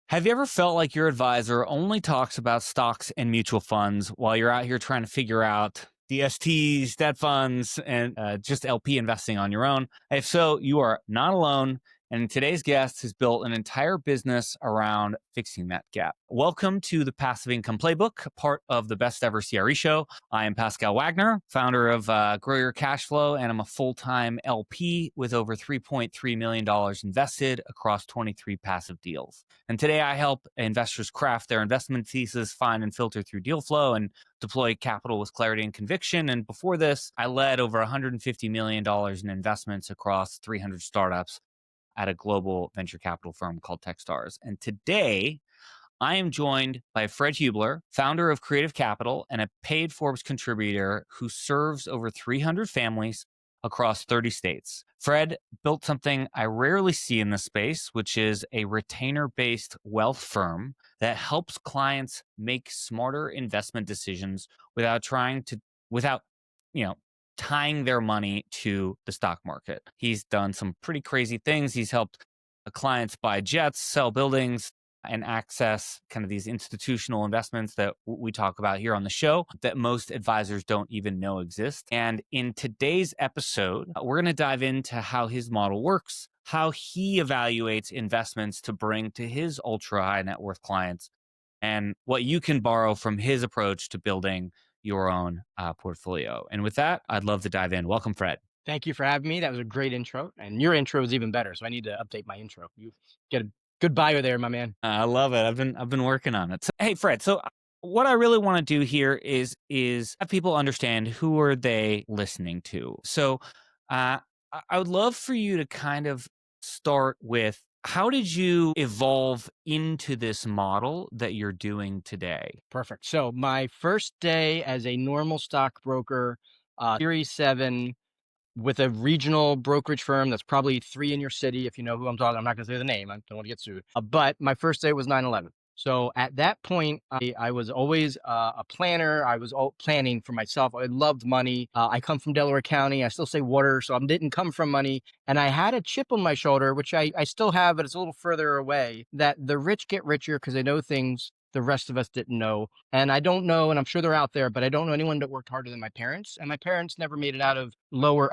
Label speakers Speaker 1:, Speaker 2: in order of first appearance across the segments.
Speaker 1: Have you ever felt like your advisor only talks about stocks and mutual funds while you're out here trying to figure out DSTs, debt funds, and just LP investing on your own? If so, you are not alone. And today's guest has built an entire business around fixing that gap. Welcome to the Passive Income Playbook, part of the Best Ever CRE Show. I am Pascal Wagner, founder of Grow Your Cash Flow, and I'm a full-time LP with over $3.3 million invested across 23 passive deals. And today I help investors craft their investment thesis, find and filter through deal flow, and deploy capital with clarity and conviction. And before this, I led over $150 million in investments across 300 startups at a global venture capital firm called Techstars. And today, I am joined by Fred Hubler, founder of Creative Capital and a paid Forbes contributor who serves over 300 families across 30 states. Fred built something I rarely see in this space, which is a retainer-based wealth firm that helps clients make smarter investment decisions without, you know, tying their money to the stock market. He's done some pretty crazy things. He's helped clients buy jets, sell buildings, and access kind of these institutional investments that we talk about here on the show that most advisors don't even know exist. And in today's episode, we're going to dive into how his model works, how he evaluates investments to bring to his ultra high net worth clients, and what you can borrow from his approach to building your own portfolio. And with that, I'd love to dive in. Welcome, Fred.
Speaker 2: Thank you for having me. That was a great intro, and your intro is even better. So I need to update my intro. You get a good bio there, my man.
Speaker 1: I love it. I've been working on it. So, hey, Fred. So what I really want to do here is have people understand who are they listening to. So I would love for you to kind of start with, how did you evolve into this model that you're doing today?
Speaker 2: Perfect. So my first day as a normal stockbroker, Series 7 with a regional brokerage firm that's probably 3 in your city. If you know who I'm talking, I'm not going to say the name. I don't want to get sued. But my first day was 9/11. So at that point, I was always a planner. I was planning for myself. I loved money. I come from Delaware County. I still say water, so I didn't come from money. And I had a chip on my shoulder, which I still have, but it's a little further away, that the rich get richer because they know things the rest of us didn't know. And I don't know, and I'm sure they're out there, but I don't know anyone that worked harder than my parents. And my parents never made it out of lower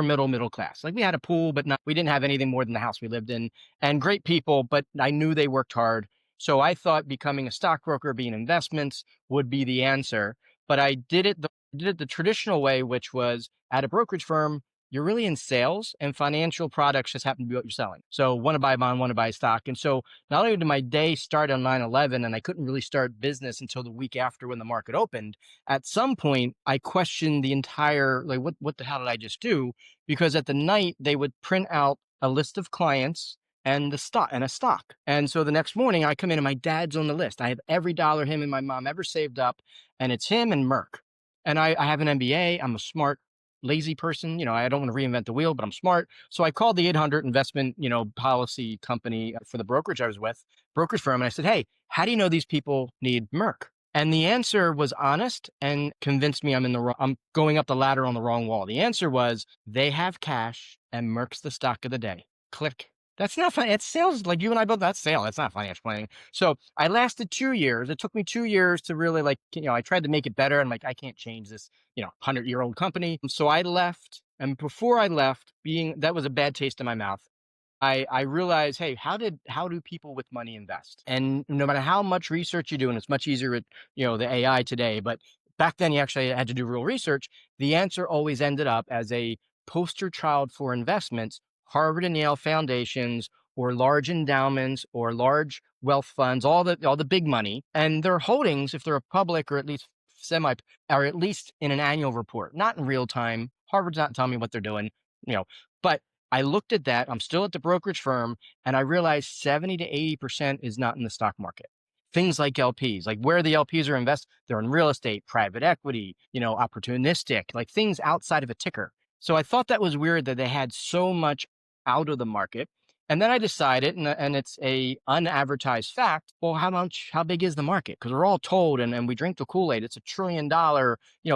Speaker 2: middle class. Like, we had a pool, but we didn't have anything more than the house we lived in. And great people, but I knew they worked hard. So I thought becoming a stockbroker, being investments, would be the answer. But I did it the traditional way, which was at a brokerage firm. You're really in sales, and financial products just happen to be what you're selling. So want to buy a bond, want to buy stock. And so not only did my day start on 9/11, and I couldn't really start business until the week after when the market opened, at some point I questioned the entire, like, what the hell did I just do? Because at the night they would print out a list of clients and a stock. And so the next morning I come in and my dad's on the list. I have every dollar him and my mom ever saved up, and it's him and Merck. And I have an MBA. I'm a smart, lazy person. I don't want to reinvent the wheel, but I'm smart. So I called the 800 investment, policy company for the brokerage I was with, brokerage firm. And I said, hey, how do you know these people need Merck? And the answer was honest and convinced me I'm going up the ladder on the wrong wall. The answer was, they have cash and Merck's the stock of the day. Click. That's not fun. It's sales. Like you and I both, that's sale. That's not financial planning. So I lasted 2 years. It took me 2 years to really, I tried to make it better. I'm like, I can't change this, 100-year-old company. So I left. And before I left, that was a bad taste in my mouth. I realized, hey, how do people with money invest? And no matter how much research you do, and it's much easier with, the AI today, but back then you actually had to do real research. The answer always ended up as a poster child for investments: Harvard and Yale foundations, or large endowments, or large wealth funds, all the big money, and their holdings, if they're a public or at least semi, are at least in an annual report, not in real time. Harvard's not telling me what they're doing, but I looked at that. I'm still at the brokerage firm, and I realized 70 to 80% is not in the stock market. Things like LPs, like where the LPs are invested, they're in real estate, private equity, opportunistic, like things outside of a ticker. So I thought that was weird that they had so much out of the market. And then I decided, and it's a unadvertised fact, well, how big is the market? Because we're all told, and we drink the Kool-Aid, it's $1 trillion,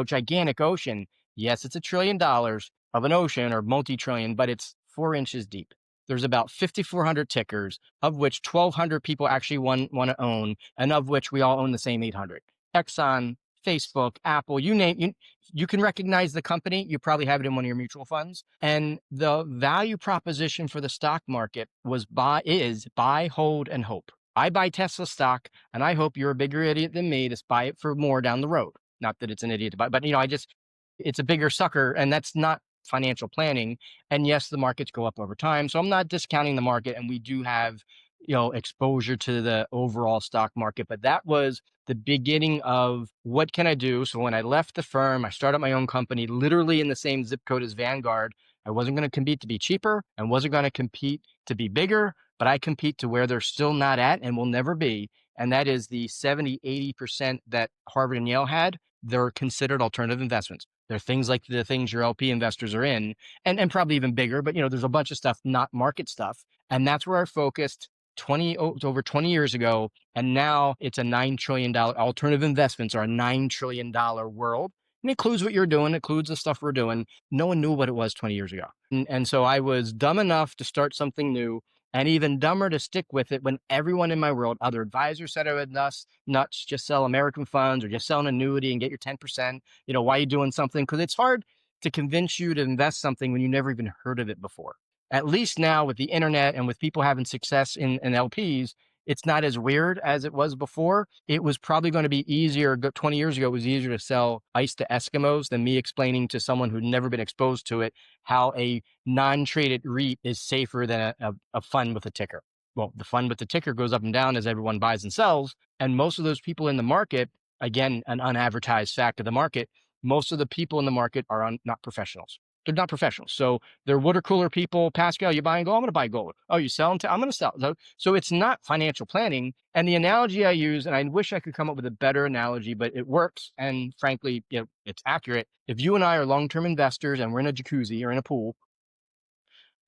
Speaker 2: gigantic ocean. Yes, it's $1 trillion of an ocean, or multi-trillion, but it's 4 inches deep. there's about 5,400 tickers, of which 1,200 people actually want to own, and of which we all own the same 800. Exxon, Facebook, Apple, you name you can recognize the company. You probably have it in one of your mutual funds. And the value proposition for the stock market is buy, hold, and hope. I buy Tesla stock, and I hope you're a bigger idiot than me to buy it for more down the road. Not that it's an idiot to buy, but it's a bigger sucker, and that's not financial planning. And yes, the markets go up over time. So I'm not discounting the market, and we do have, exposure to the overall stock market, but that was the beginning of what can I do? So when I left the firm, I started my own company, literally in the same zip code as Vanguard. I wasn't going to compete to be cheaper and wasn't going to compete to be bigger, but I compete to where they're still not at and will never be. And that is the 70, 80% that Harvard and Yale had. They're considered alternative investments. They're things like the things your LP investors are in, and probably even bigger, but there's a bunch of stuff, not market stuff. And that's where I focused over 20 years ago. And now it's a $9 trillion, alternative investments are a $9 trillion world. And it includes what you're doing, it includes the stuff we're doing. No one knew what it was 20 years ago. And so I was dumb enough to start something new, and even dumber to stick with it when everyone in my world, other advisors said I was nuts, just sell American funds or just sell an annuity and get your 10%. Why are you doing something? Because it's hard to convince you to invest something when you never even heard of it before. At least now with the internet and with people having success in LPs, it's not as weird as it was before. It was probably going to be easier. 20 years ago, it was easier to sell ice to Eskimos than me explaining to someone who'd never been exposed to it how a non-traded REIT is safer than a fund with a ticker. Well, the fund with the ticker goes up and down as everyone buys and sells. And most of those people in the market, again, an unadvertised fact of the market, most of the people in the market are not professionals. They're not professionals. So they're water cooler people. Pascal, you buying gold? I'm going to buy gold. Oh, you selling? I'm going to sell. So it's not financial planning. And the analogy I use, and I wish I could come up with a better analogy, but it works. And frankly, it's accurate. If you and I are long-term investors and we're in a jacuzzi or in a pool,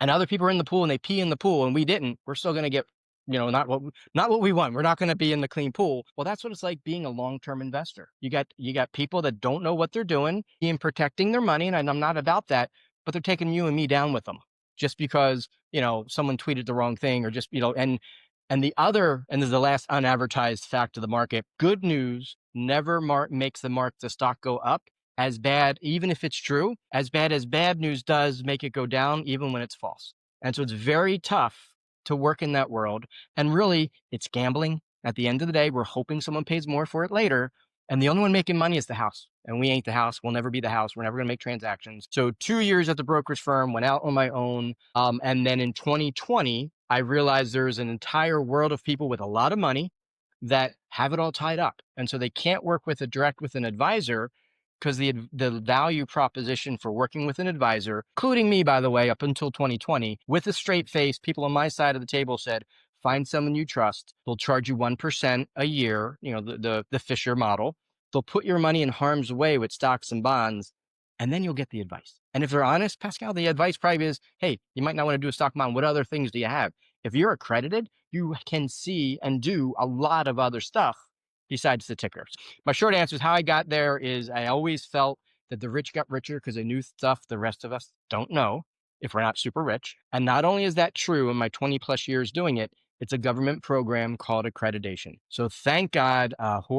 Speaker 2: and other people are in the pool and they pee in the pool and we didn't, we're still going to get, not what we want. We're not going to be in the clean pool. Well, that's what it's like being a long-term investor. You got people that don't know what they're doing in protecting their money. And I'm not about that, but they're taking you and me down with them just because, someone tweeted the wrong thing or just, and this is the last unadvertised fact of the market. Good news never makes the stock go up. As bad, even if it's true, as bad news does make it go down, even when it's false. And so it's very tough to work in that world. And really, it's gambling. At the end of the day, we're hoping someone pays more for it later. And the only one making money is the house. And we ain't the house. We'll never be the house. We're never going to make transactions. So 2 years at the brokerage firm, went out on my own. And then in 2020, I realized there's an entire world of people with a lot of money that have it all tied up. And so they can't work with an advisor, because the value proposition for working with an advisor, including me, by the way, up until 2020, with a straight face, people on my side of the table said, find someone you trust. They'll charge you 1% a year, the Fisher model. They'll put your money in harm's way with stocks and bonds, and then you'll get the advice. And if they're honest, Pascal, the advice probably is, hey, you might not want to do a stock bond. What other things do you have? If you're accredited, you can see and do a lot of other stuff besides the tickers. My short answer is how I got there is I always felt that the rich got richer because they knew stuff the rest of us don't know if we're not super rich. And not only is that true in my 20 plus years doing it, it's a government program called accreditation. So thank God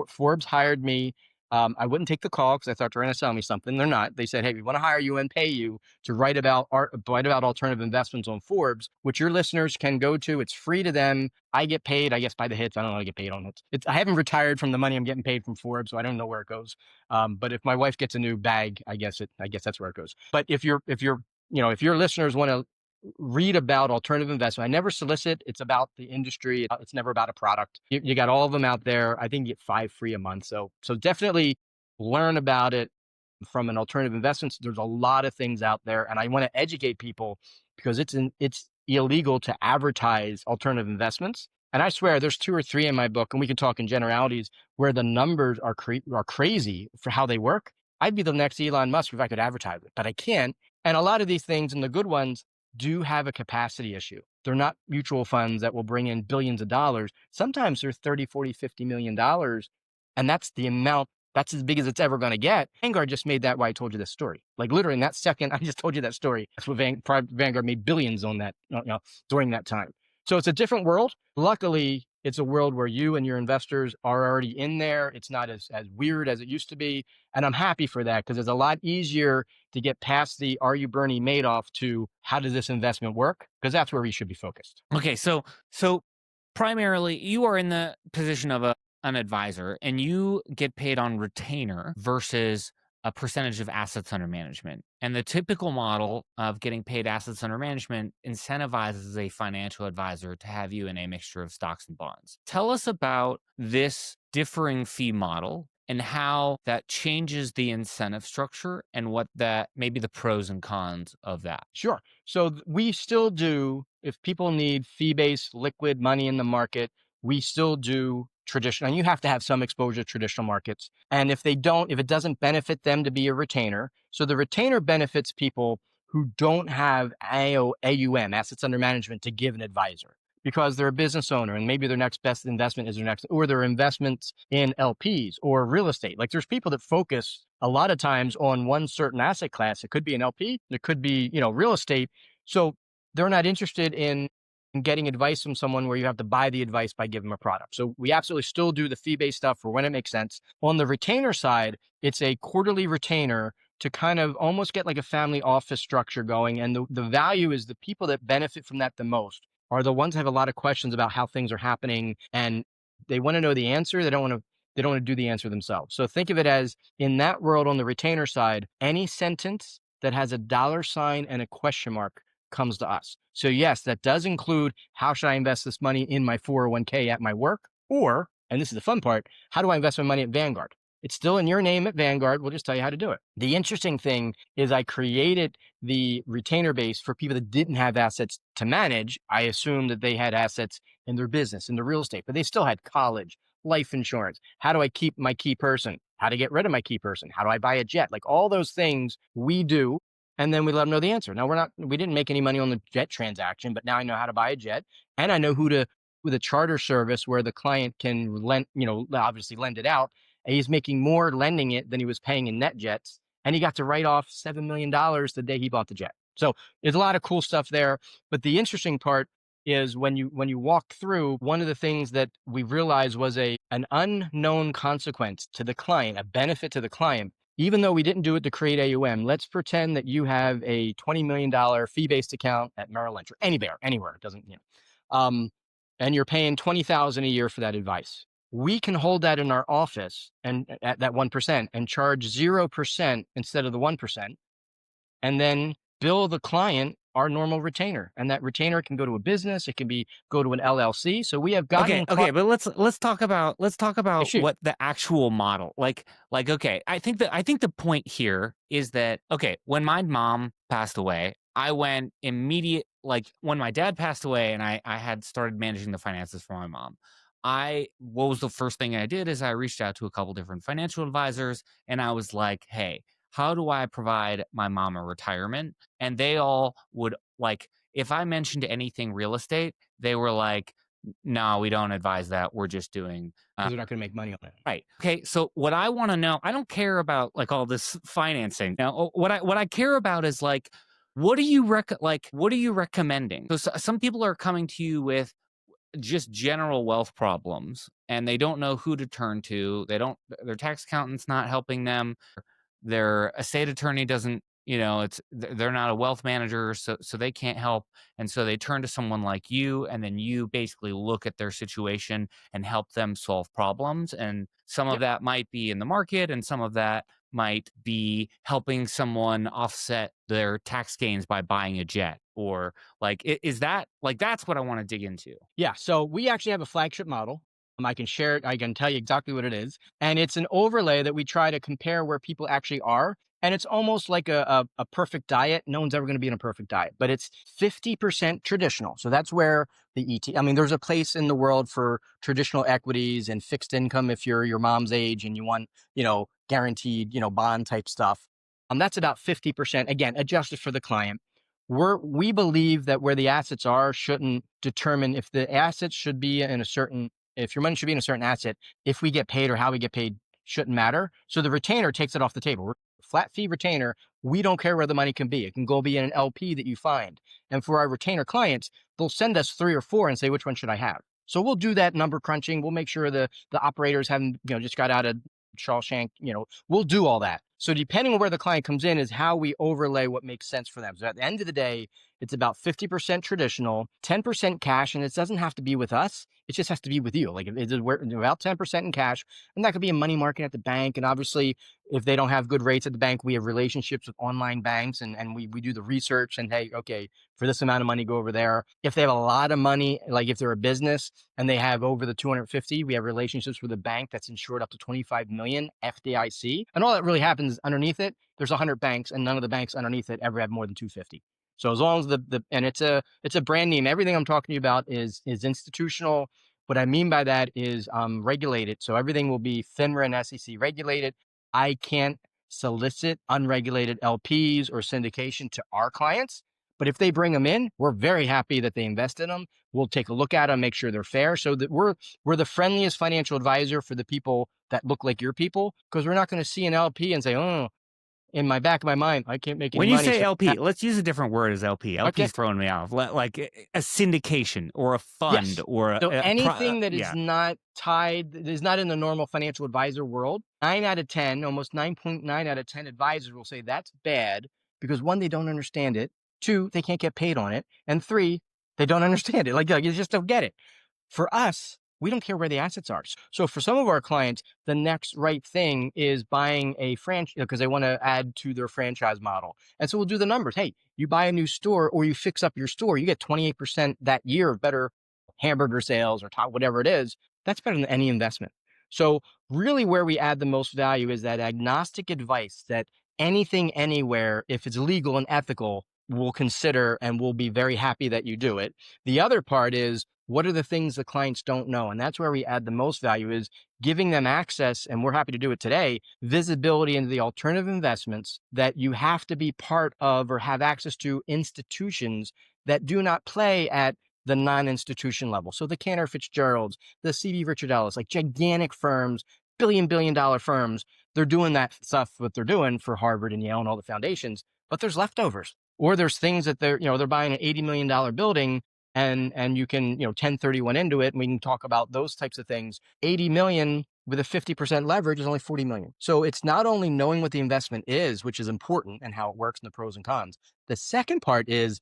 Speaker 2: Forbes hired me. I wouldn't take the call because I thought they were going to sell me something. They're not. They said, hey, we want to hire you and pay you to write about alternative investments on Forbes, which your listeners can go to. It's free to them. I get paid, I guess, by the hits. I don't know how to get paid on hits. I haven't retired from the money I'm getting paid from Forbes, so I don't know where it goes. But if my wife gets a new bag, I guess that's where it goes. But if your listeners want to read about alternative investment, I never solicit. It's about the industry. It's never about a product. You got all of them out there. I think you get 5 free a month. So definitely learn about it from an alternative investments. There's a lot of things out there, and I want to educate people because it's illegal to advertise alternative investments. And I swear there's 2 or 3 in my book, and we can talk in generalities where the numbers are crazy for how they work. I'd be the next Elon Musk if I could advertise it, but I can't. And a lot of these things, and the good ones, do have a capacity issue. They're not mutual funds that will bring in billions of dollars. Sometimes they're 30, 40, $50 million. And that's the amount That's as big as it's ever going to get. Vanguard just made that why I told you this story. Like literally in that second, I just told you that story. That's what Vanguard made billions on that, during that time. So it's a different world. Luckily, it's a world where you and your investors are already in there. It's not as weird as it used to be. And I'm happy for that because it's a lot easier to get past the are you Bernie Madoff to how does this investment work? Because that's where we should be focused.
Speaker 1: Okay, so primarily you are in the position of an advisor and you get paid on retainer versus a percentage of assets under management. And the typical model of getting paid assets under management incentivizes a financial advisor to have you in a mixture of stocks and bonds. Tell us about this differing fee model and how that changes the incentive structure and what that maybe the pros and cons of that.
Speaker 2: Sure. So we still do, if people need fee-based liquid money in the market, we still do traditional, and you have to have some exposure to traditional markets. And if they don't, if it doesn't benefit them to be a retainer, so the retainer benefits people who don't have AUM, assets under management, to give an advisor because they're a business owner and maybe their next best investment is their next, or their investments in LPs or real estate. Like there's people that focus a lot of times on one certain asset class. It could be an LP, it could be, real estate. So they're not interested in getting advice from someone where you have to buy the advice by giving them a product. So we absolutely still do the fee-based stuff for when it makes sense. On the retainer side, it's a quarterly retainer to kind of almost get like a family office structure going. And the value is the people that benefit from that the most are the ones that have a lot of questions about how things are happening and they want to know the answer. They don't want to do the answer themselves. So think of it as in that world on the retainer side, any sentence that has a $sign and a question mark comes to us. So yes, that does include how should I invest this money in my 401k at my work? Or, and this is the fun part, how do I invest my money at Vanguard? It's still in your name at Vanguard. We'll just tell you how to do it. The interesting thing is I created the retainer base for people that didn't have assets to manage. I assumed that they had assets in their business, in the real estate, but they still had college, life insurance. How do I keep my key person? How to get rid of my key person? How do I buy a jet? Like all those things we do. And then we let them know the answer. Now we didn't make any money on the jet transaction, but now I know how to buy a jet and I know who the charter service where the client can lend, obviously lend it out. And he's making more lending it than he was paying in net jets. And he got to write off $7 million the day he bought the jet. So there's a lot of cool stuff there. But the interesting part is when you walk through, one of the things that we realized was an unknown consequence to the client, a benefit to the client. Even though we didn't do it to create AUM, let's pretend that you have a $20 million fee-based account at Merrill Lynch or anywhere. It doesn't, and you're paying $20,000 a year for that advice. We can hold that in our office and at that 1% and charge 0% instead of the 1%, and then bill the client our normal retainer. And that retainer can go to a business. It can go to an LLC. So we have gotten
Speaker 1: okay, but let's talk about
Speaker 2: Shoot.
Speaker 1: what the actual model okay. I think the point here is that when my mom passed away, I went when my dad passed away and I had started managing the finances for my mom. What was the first thing I did is I reached out to a couple different financial advisors and I was like, hey, how do I provide my mom a retirement? And they all would if I mentioned anything real estate, they were like, no, we don't advise that. We're just doing
Speaker 2: because they're not going to make money on it.
Speaker 1: right. Okay. So what I want to know, I don't care about all this financing. Now, what I care about is what are you recommending? So some people are coming to you with just general wealth problems and they don't know who to turn to. Their tax accountant's not helping them. Their estate attorney doesn't, they're not a wealth manager, so they can't help. And so they turn to someone like you, and then you basically look at their situation and help them solve problems. And some of that might be in the market, and some of that might be helping someone offset their tax gains by buying a jet. Or is that that's what I want to dig into.
Speaker 2: Yeah. So we actually have a flagship model. I can share it. I can tell you exactly what it is. And it's an overlay that we try to compare where people actually are. And it's almost like a perfect diet. No one's ever going to be in a perfect diet, but it's 50% traditional. So that's where there's a place in the world for traditional equities and fixed income if you're your mom's age and you want, guaranteed, bond type stuff. That's about 50%, again, adjusted for the client. We believe that where the assets are shouldn't determine if the assets should be if your money should be in a certain asset, if we get paid or how we get paid shouldn't matter. So the retainer takes it off the table. We're flat fee retainer. We don't care where the money can be. It can go be in an LP that you find. And for our retainer clients, they'll send us 3 or 4 and say, which one should I have? So we'll do that number crunching. We'll make sure the operators haven't, just got out of Shawshank, we'll do all that. So depending on where the client comes in is how we overlay what makes sense for them. So at the end of the day, it's about 50% traditional, 10% cash, and it doesn't have to be with us. It just has to be with you. Like it's about 10% in cash, and that could be a money market at the bank. And obviously, if they don't have good rates at the bank, we have relationships with online banks, and we do the research. And hey, okay, for this amount of money, go over there. If they have a lot of money, like if they're a business and they have over the 250, we have relationships with a bank that's insured up to 25 million FDIC. And all that really happens is underneath it, there's 100 banks, and none of the banks underneath it ever have more than 250. So as long as and it's a brand name. Everything I'm talking to you about is institutional. What I mean by that is regulated. So everything will be FINRA and SEC regulated. I can't solicit unregulated LPs or syndication to our clients. But if they bring them in, we're very happy that they invest in them. We'll take a look at them, make sure they're fair, so that we're the friendliest financial advisor for the people that look like your people, because we're not going to see an LP and say, oh, in my back of my mind, I can't make any
Speaker 1: When you
Speaker 2: money.
Speaker 1: say LP, let's use a different word as LP. LP's
Speaker 2: Okay.
Speaker 1: throwing me off. Like a syndication or a fund
Speaker 2: Yes.
Speaker 1: or
Speaker 2: So anything that is
Speaker 1: yeah.
Speaker 2: not tied, that is not in the normal financial advisor world, 9 out of 10, almost 9.9 out of 10 advisors will say that's bad because 1, they don't understand it. 2, they can't get paid on it. And 3, they don't understand it. Like you just don't get it. For us, we don't care where the assets are. So for some of our clients, the next right thing is buying a franchise because they want to add to their franchise model. And so we'll do the numbers. Hey, you buy a new store or you fix up your store, you get 28% that year of better hamburger sales or top, whatever it is. That's better than any investment. So really where we add the most value is that agnostic advice that anything, anywhere, if it's legal and ethical, we'll consider and we'll be very happy that you do it. The other part is, what are the things the clients don't know? And that's where we add the most value is giving them access, and we're happy to do it today, visibility into the alternative investments that you have to be part of or have access to institutions that do not play at the non-institution level. So the Cantor Fitzgeralds, the C.B. Richard Ellis, like gigantic firms, billion dollar firms, they're doing that stuff, what they're doing for Harvard and Yale and all the foundations, but there's leftovers. Or there's things that they're buying an $80 million building and you can 1031 into it, and we can talk about those types of things. 80 million with a 50% leverage is only 40 million. So it's not only knowing what the investment is, which is important, and how it works and the pros and cons. The second part is,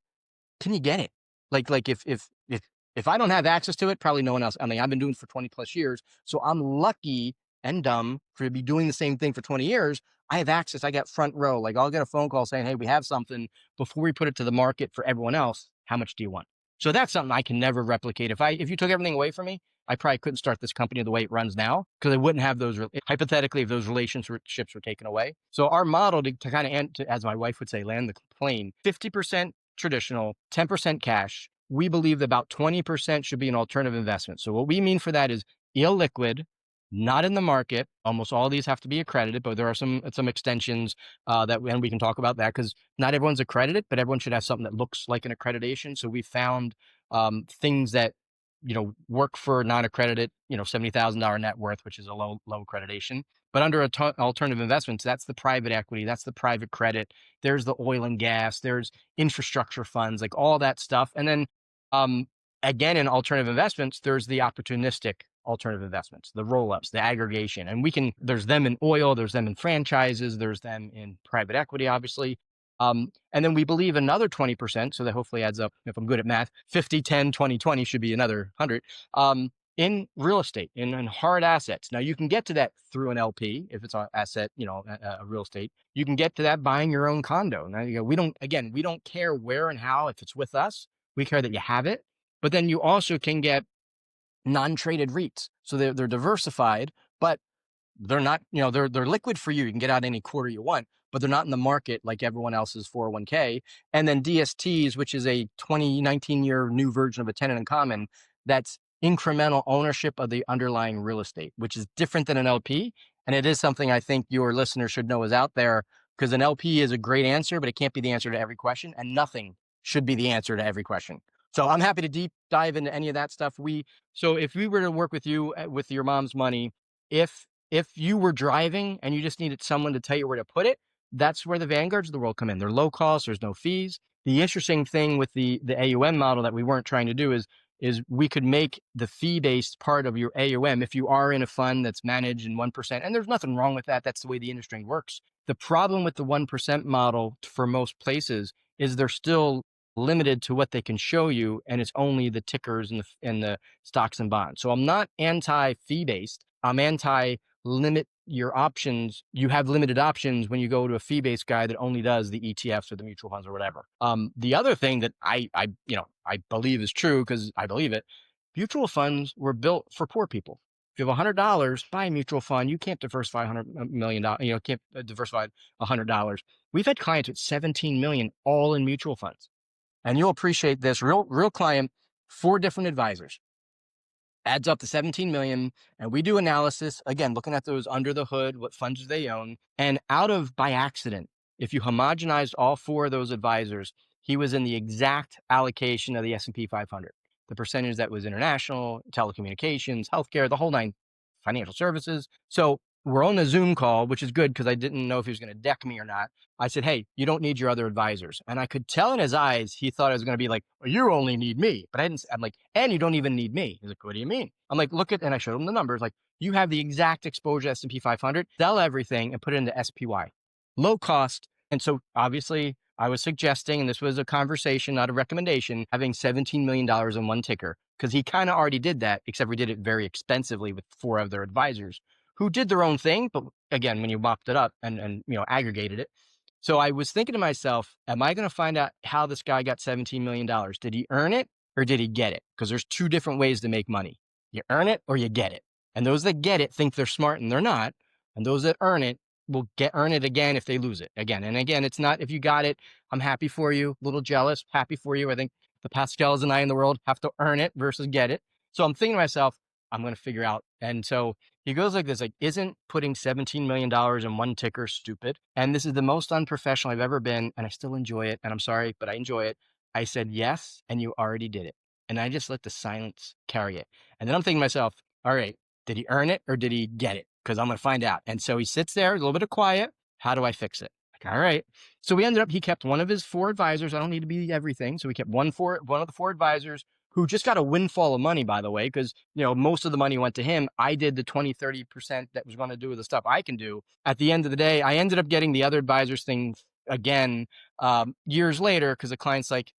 Speaker 2: can you get it? Like if I don't have access to it, probably no one else. I mean, I've been doing it for 20 plus years, so I'm lucky and dumb to be doing the same thing for 20 years. I have access. I got front row. Like I'll get a phone call saying, hey, we have something. Before we put it to the market for everyone else, how much do you want? So that's something I can never replicate. If you took everything away from me, I probably couldn't start this company the way it runs now, because I wouldn't have those, hypothetically, if those relationships were taken away. So our model to kind of end, as my wife would say, land the plane, 50% traditional, 10% cash. We believe that about 20% should be an alternative investment. So what we mean for that is illiquid, not in the market. Almost all of these have to be accredited, but there are some extensions and we can talk about that, because not everyone's accredited, but everyone should have something that looks like an accreditation. So we found things that work for non-accredited, $70,000 net worth, which is a low accreditation. But under alternative investments, that's the private equity, that's the private credit. There's the oil and gas, there's infrastructure funds, like all that stuff. And then again, in alternative investments, there's the opportunistic alternative investments, the roll-ups, the aggregation. And there's them in oil, there's them in franchises, there's them in private equity, obviously. And then we believe another 20%, so that hopefully adds up, if I'm good at math, 50, 10, 20, 20 should be another 100, in real estate, in hard assets. Now you can get to that through an LP, if it's an asset, a real estate. You can get to that buying your own condo. Now we don't care where and how, if it's with us, we care that you have it. But then you also can get non-traded REITs. So they're diversified, but they're not, they're liquid for you. You can get out any quarter you want, but they're not in the market like everyone else's 401k. And then DSTs, which is a 2019 year new version of a tenant in common, that's incremental ownership of the underlying real estate, which is different than an LP. And it is something I think your listeners should know is out there, because an LP is a great answer, but it can't be the answer to every question, and nothing should be the answer to every question. So I'm happy to deep dive into any of that stuff. So if we were to work with you with your mom's money, if If you were driving and you just needed someone to tell you where to put it, that's where the Vanguards of the world come in. They're low cost, there's no fees. The interesting thing with the AUM model that we weren't trying to do is we could make the fee-based part of your AUM if you are in a fund that's managed in 1%. And there's nothing wrong with that. That's the way the industry works. The problem with the 1% model for most places is they're still limited to what they can show you, and it's only the tickers and the stocks and bonds. So I'm not anti-fee based. I'm anti limit your options. You have limited options when you go to a fee-based guy that only does the ETFs or the mutual funds or whatever. The other thing that I believe is true because I believe it, mutual funds were built for poor people. If you have $100, buy a mutual fund. You can't diversify $100 million. Can't diversify $100. We've had clients with 17 million all in mutual funds. And you'll appreciate this real client, 4 different advisors, adds up to 17 million. And we do analysis, again, looking at those under the hood, what funds do they own? And by accident, if you homogenized all 4 of those advisors, he was in the exact allocation of the S&P 500. The percentage that was international, telecommunications, healthcare, the whole 9, financial services. So we're on a Zoom call, which is good because I didn't know if he was going to deck me or not. I said, hey, you don't need your other advisors. And I could tell in his eyes, he thought I was going to be like, well, you only need me. But I'm like, and you don't even need me. He's like, what do you mean? I'm like, and I showed him the numbers. Like, you have the exact exposure to S&P 500, sell everything and put it into SPY. Low cost. And so obviously I was suggesting, and this was a conversation, not a recommendation, having $17 million in one ticker, because he kind of already did that, except we did it very expensively with 4 other advisors who did their own thing. But again, when you mopped it up and aggregated it. So I was thinking to myself, am I going to find out how this guy got $17 million? Did he earn it or did he get it? Because there's 2 different ways to make money. You earn it or you get it. And those that get it think they're smart and they're not. And those that earn it will earn it again if they lose it again. And again, it's not, if you got it, I'm happy for you, a little jealous, happy for you. I think the Pascals and I in the world have to earn it versus get it. So I'm thinking to myself, I'm going to figure out. And so he goes like this, like, isn't putting $17 million in one ticker stupid? And this is the most unprofessional I've ever been. And I still enjoy it. And I'm sorry, but I enjoy it. I said, yes. And you already did it. And I just let the silence carry it. And then I'm thinking to myself, all right, did he earn it or did he get it? Because I'm going to find out. And so he sits there, a little bit of quiet. How do I fix it? Like, all right. So he kept one of his 4 advisors. I don't need to be everything. So we kept one of the 4 advisors who just got a windfall of money, by the way, because, most of the money went to him. I did the 20-30% that was going to do the stuff I can do. At the end of the day, I ended up getting the other advisors thing again years later, because the client's like,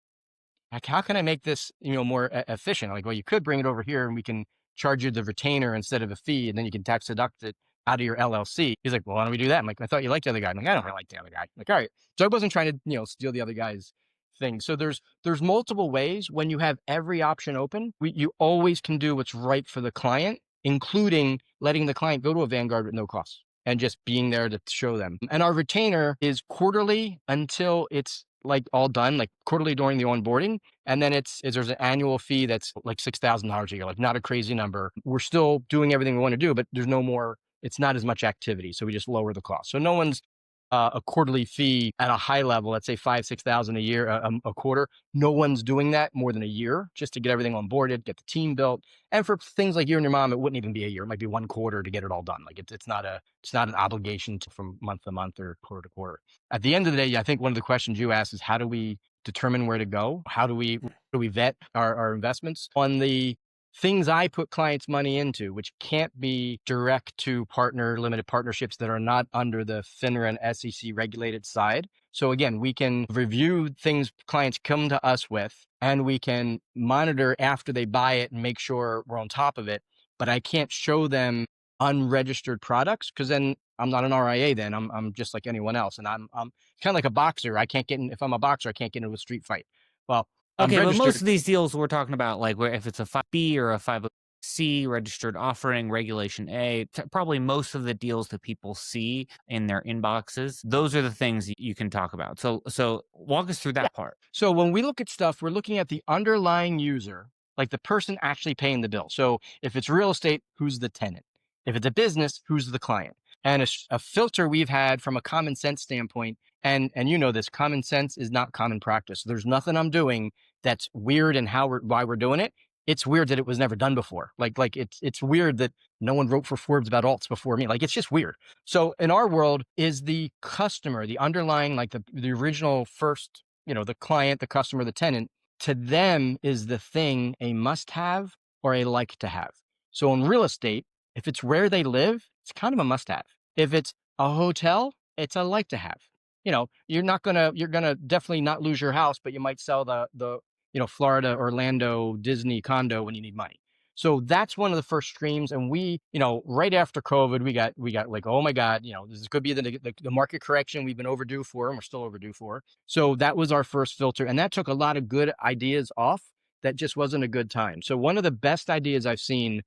Speaker 2: how can I make this, more efficient? I'm like, well, you could bring it over here and we can charge you the retainer instead of a fee, and then you can tax deduct it out of your LLC. He's like, well, why don't we do that? I'm like, I thought you liked the other guy. I'm like, I don't really like the other guy. I'm like, all right. So I wasn't trying to, steal the other guy's thing. So there's multiple ways. When you have every option open, you always can do what's right for the client, including letting the client go to a Vanguard with no cost and just being there to show them. And our retainer is quarterly until it's like all done, like quarterly during the onboarding. And then there's an annual fee that's like $6,000 a year, like not a crazy number. We're still doing everything we want to do, but there's no more, it's not as much activity. So we just lower the cost. So no one's a quarterly fee at a high level, let's say $5,000-6,000 a year, a quarter. No one's doing that more than a year just to get everything onboarded, get the team built. And for things like you and your mom, it wouldn't even be a year. It might be 1 quarter to get it all done. Like it's not an obligation from month to month or quarter to quarter. At the end of the day, I think one of the questions you asked is, how do we determine where to go? How do we vet our investments? On the things I put clients' money into, which can't be direct to limited partnerships that are not under the FINRA and SEC regulated side. So again, we can review things clients come to us with, and we can monitor after they buy it and make sure we're on top of it. But I can't show them unregistered products, because then I'm not an RIA. Then I'm just like anyone else, and I'm kind of like a boxer. If I'm a boxer, I can't get into a street fight. Well,
Speaker 1: okay, but most of these deals we're talking about, like where if it's a 5B or a 5C registered offering, Regulation A, probably most of the deals that people see in their inboxes, those are the things you can talk about. So walk us through that part.
Speaker 2: So when we look at stuff, we're looking at the underlying user, like the person actually paying the bill. So if it's real estate, who's the tenant? If it's a business, who's the client? And a filter we've had from a common sense standpoint, and this, common sense is not common practice. There's nothing I'm doing that's weird in why we're doing it. it's weird that it was never done before. Like it's weird that no one wrote for Forbes about alts before me. Like, it's just weird. So in our world, is the customer, the underlying, like the original first, the client, the customer, the tenant, to them is the thing a must have or a like to have. So in real estate, if it's where they live, it's kind of a must have. If it's a hotel, it's a like to have. You're gonna definitely not lose your house, but you might sell the Florida, Orlando, Disney condo when you need money. So that's one of the first streams. And we, right after COVID, we got like, oh my God, this could be the market correction we've been overdue for, and we're still overdue for. So that was our first filter. And that took a lot of good ideas off. That just wasn't a good time. So one of the best ideas I've seen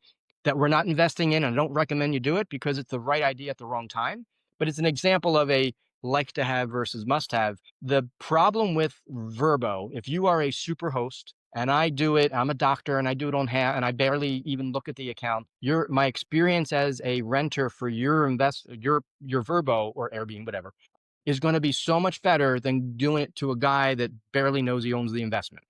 Speaker 2: that we're not investing in, and I don't recommend you do it because it's the right idea at the wrong time, but it's an example of a like to have versus must have. The problem with Verbo, if you are a super host and I do it, I'm a doctor and I do it on hand and I barely even look at the account, my experience as a renter for your Verbo or Airbnb, whatever, is going to be so much better than doing it to a guy that barely knows he owns the investment.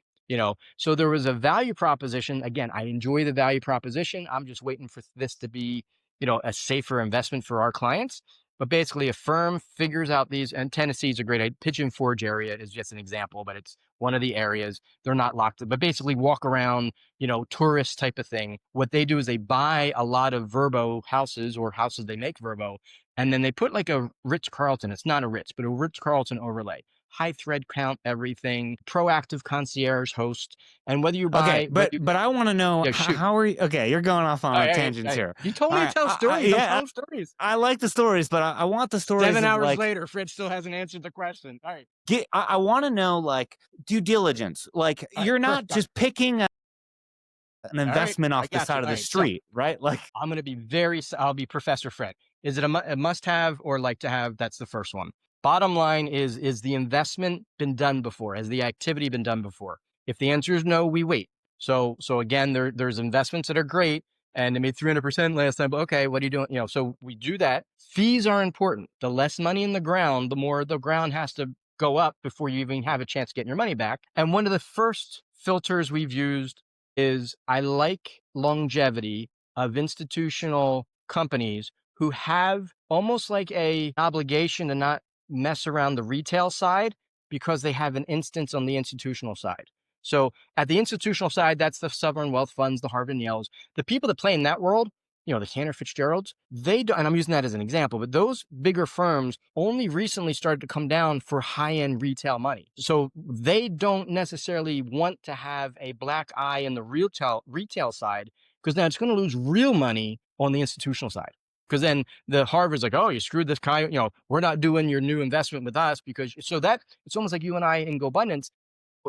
Speaker 2: So there was a value proposition. Again, I enjoy the value proposition. I'm just waiting for this to be, a safer investment for our clients. But basically, a firm figures out these, and Tennessee is a great Pigeon Forge area is just an example, but it's one of the areas. They're not locked, but basically walk around, tourist type of thing. What they do is they buy a lot of Verbo houses or houses they make Verbo, and then they put like a Ritz-Carlton. It's not a Ritz, but a Ritz-Carlton overlay. High thread count, everything, proactive concierge host. And whether you buy,
Speaker 1: okay, but I want to know how are you? Okay, you're going off on tangents here.
Speaker 2: You told me to tell stories. I'm telling stories.
Speaker 1: I like the stories, but I want the stories.
Speaker 2: 7 hours later, Fred still hasn't answered the question. All right.
Speaker 1: I want to know, like, due diligence. Like, you're not just picking an investment off the side of the street, right? Like,
Speaker 2: I'm going to be I'll be Professor Fred. Is it a must have or like to have? That's the first one. Bottom line is the investment been done before? Has the activity been done before? If the answer is no, we wait. So again, there's investments that are great and they made 300% last time, but okay, what are you doing? So we do that. Fees are important. The less money in the ground, the more the ground has to go up before you even have a chance of getting your money back. And one of the first filters we've used is I like longevity of institutional companies who have almost like a obligation to not mess around the retail side because they have an instance on the institutional side. So at the institutional side, that's the sovereign wealth funds, the Harvard and Yales. The people that play in that world, the Cantor Fitzgeralds, they don't, and I'm using that as an example, but those bigger firms only recently started to come down for high-end retail money. So they don't necessarily want to have a black eye in the retail side because now it's going to lose real money on the institutional side. Because then the Harvard's like, oh, you screwed this guy. We're not doing your new investment with us so that it's almost like you and I in GoBundance.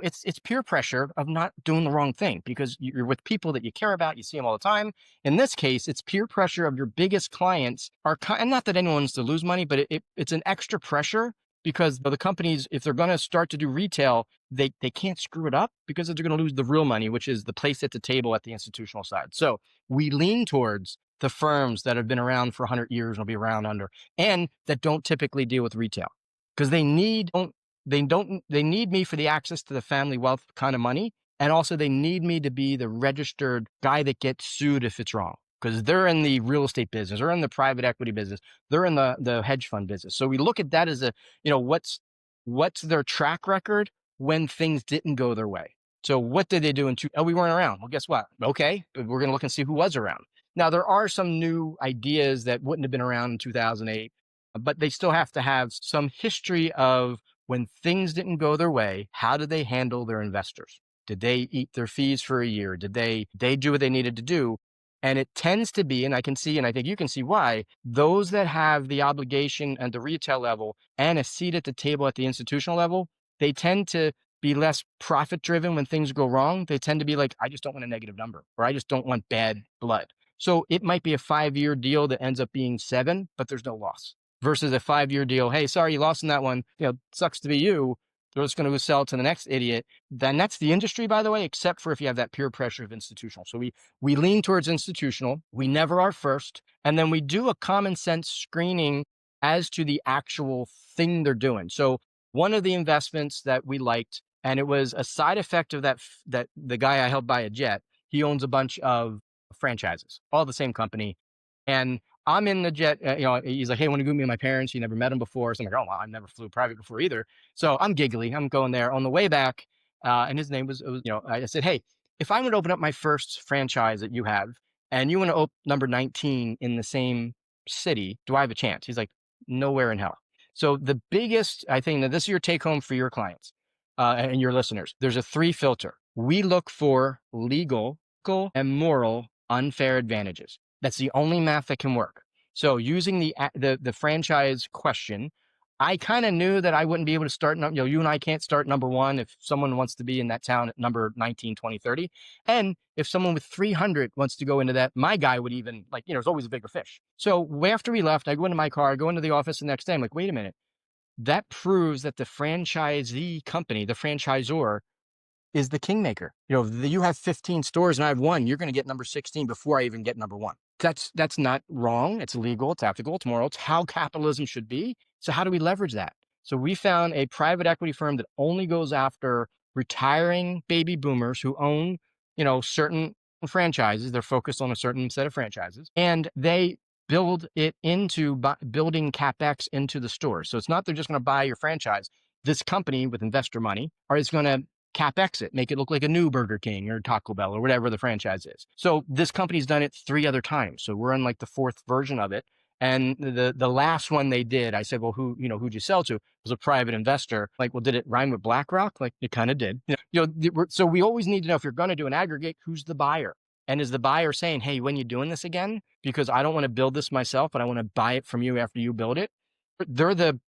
Speaker 2: It's peer pressure of not doing the wrong thing because you're with people that you care about. You see them all the time. In this case, it's peer pressure of your biggest clients and not that anyone wants to lose money, but it's an extra pressure because the companies, if they're going to start to do retail, they can't screw it up because they're going to lose the real money, which is the place at the table at the institutional side. So we lean towards the firms that have been around for 100 years and will be around and that don't typically deal with retail because they need me for the access to the family wealth kind of money. And also they need me to be the registered guy that gets sued if it's wrong because they're in the real estate business, they're in the private equity business, they're in the hedge fund business. So we look at that as what's their track record when things didn't go their way. So what did they do we weren't around. Well, guess what? Okay, we're going to look and see who was around. Now, there are some new ideas that wouldn't have been around in 2008, but they still have to have some history of when things didn't go their way, how did they handle their investors? Did they eat their fees for a year? Did they do what they needed to do? And it tends to be, and I can see, and I think you can see why, those that have the obligation at the retail level and a seat at the table at the institutional level, they tend to be less profit driven when things go wrong. They tend to be like, I just don't want a negative number, or I just don't want bad blood. So it might be a 5-year deal that ends up being 7, but there's no loss. Versus a 5-year deal. Hey, sorry, you lost in that one. Sucks to be you. They're just going to go sell to the next idiot. Then that's the industry, by the way, except for if you have that peer pressure of institutional. So we lean towards institutional. We never are first. And then we do a common sense screening as to the actual thing they're doing. So one of the investments that we liked, and it was a side effect of that the guy I helped buy a jet, he owns a bunch of franchises, all the same company. And I'm in the jet, he's like, hey, want to go meet my parents? You never met them before. So I'm like, oh, well, I never flew private before either. So I'm giggly. I'm going there on the way back. And his name was, I said, hey, if I would open up my first franchise that you have and you want to open number 19 in the same city, do I have a chance? He's like, nowhere in hell. So the biggest, I think that this is your take home for your clients and your listeners. There's a 3 filter. We look for legal and moral unfair advantages. That's the only math that can work. So using the franchise question, I kind of knew that I wouldn't be able to start, you and I can't start number 1 if someone wants to be in that town at number 19, 20, 30. And if someone with 300 wants to go into that, my guy would even there's always a bigger fish. So after we left, I go into my car, I go into the office the next day. I'm like, wait a minute. That proves that the franchisee company, the franchisor, is the kingmaker. You have 15 stores and I have 1. You're going to get number 16 before I even get number 1. That's not wrong. It's legal, it's ethical, it's moral. It's how capitalism should be. So how do we leverage that? So we found a private equity firm that only goes after retiring baby boomers who own, certain franchises. They're focused on a certain set of franchises, and they build it into building CapEx into the stores. So it's not they're just going to buy your franchise. This company with investor money is going to CapEx it, make it look like a new Burger King or Taco Bell or whatever the franchise is. So this company's done it 3 other times. So we're on like the 4th version of it. And the last one they did, I said, well, who'd you sell to? It was a private investor. Like, well, did it rhyme with BlackRock? Like, it kind of did. So we always need to know, if you're going to do an aggregate, who's the buyer? And is the buyer saying, hey, when you doing this again? Because I don't want to build this myself, but I want to buy it from you after you build it. They're the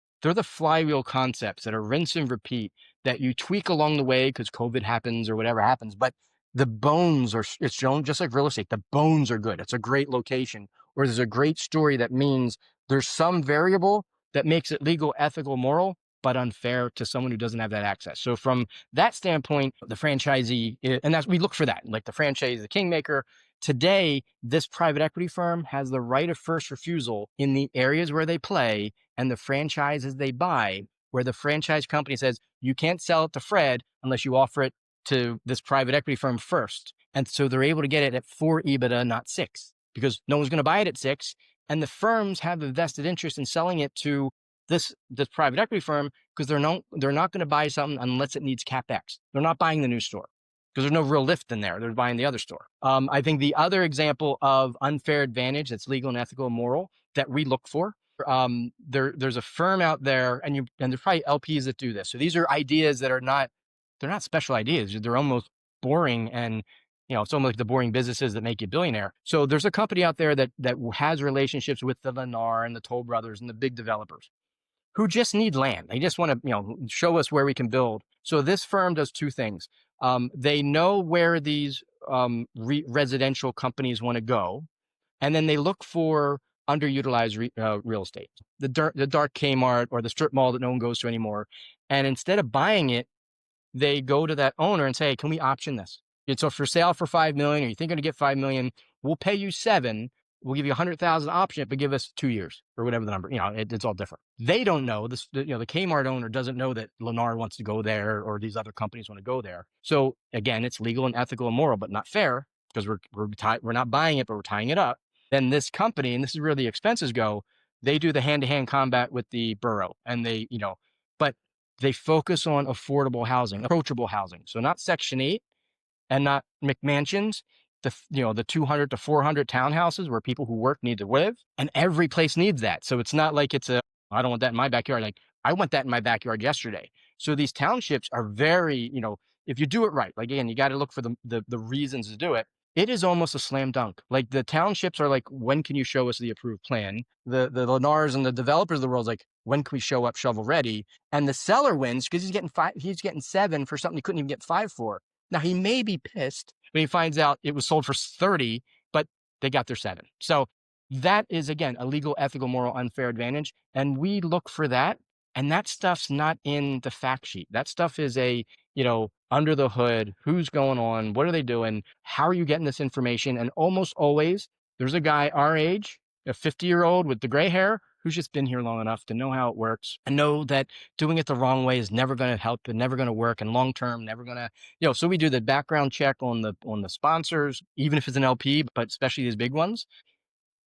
Speaker 2: flywheel concepts that are rinse and repeat, that you tweak along the way because COVID happens or whatever happens. But the bones it's shown just like real estate. The bones are good. It's a great location, or there's a great story that means there's some variable that makes it legal, ethical, moral, but unfair to someone who doesn't have that access. So from that standpoint, the franchisee, and we look for that, like the franchise, the kingmaker. Today, this private equity firm has the right of first refusal in the areas where they play and the franchises they buy, where the franchise company says, you can't sell it to Fred unless you offer it to this private equity firm first. And so they're able to get it at 4 EBITDA, not 6, because no one's going to buy it at 6. And the firms have a vested interest in selling it to this private equity firm, because they're not going to buy something unless it needs CapEx. They're not buying the new store because there's no real lift in there. They're buying the other store. I think the other example of unfair advantage that's legal and ethical and moral that we look for, there's a firm out there, and there's probably LPs that do this. So these are ideas that they're not special ideas. They're almost boring, and it's almost like the boring businesses that make you a billionaire. So there's a company out there that has relationships with the Lennar and the Toll Brothers and the big developers who just need land. They just want to, show us where we can build. So this firm does 2 things. They know where these residential companies want to go, and then they look for underutilized real estate, the dark Kmart or the strip mall that no one goes to anymore. And instead of buying it, they go to that owner and say, hey, can we option this? It's for sale for $5 million, or you think you're going to get $5 million, we'll pay you $7 million. We'll give you 100,000 option it, but give us 2 years or whatever the number. It's all different. They don't know this. The Kmart owner doesn't know that Lennar wants to go there or these other companies want to go there. So again, it's legal and ethical and moral, but not fair, because we're not buying it, but we're tying it up. Then this company, and this is where the expenses go, they do the hand-to-hand combat with the borough, and but they focus on affordable housing, approachable housing. So not Section 8 and not McMansions, the 200 to 400 townhouses where people who work need to live, and every place needs that. So it's not like I don't want that in my backyard. Like, I want that in my backyard yesterday. So these townships are very, if you do it right, like, again, you got to look for the reasons to do it. It is almost a slam dunk. Like, the townships are like, when can you show us the approved plan? The Lennars and the developers of the world is like, when can we show up shovel ready? And the seller wins because he's getting 7 for something he couldn't even get 5 for. Now, he may be pissed when he finds out it was sold for 30, but they got their 7. So that is, again, a legal, ethical, moral, unfair advantage. And we look for that. And that stuff's not in the fact sheet. That stuff is under the hood. Who's going on? What are they doing? How are you getting this information? And almost always there's a guy our age, a 50-year-old with the gray hair, who's just been here long enough to know how it works and know that doing it the wrong way is never going to help and never going to work, and long term never going to, so we do the background check on the sponsors, even if it's an LP, but especially these big ones.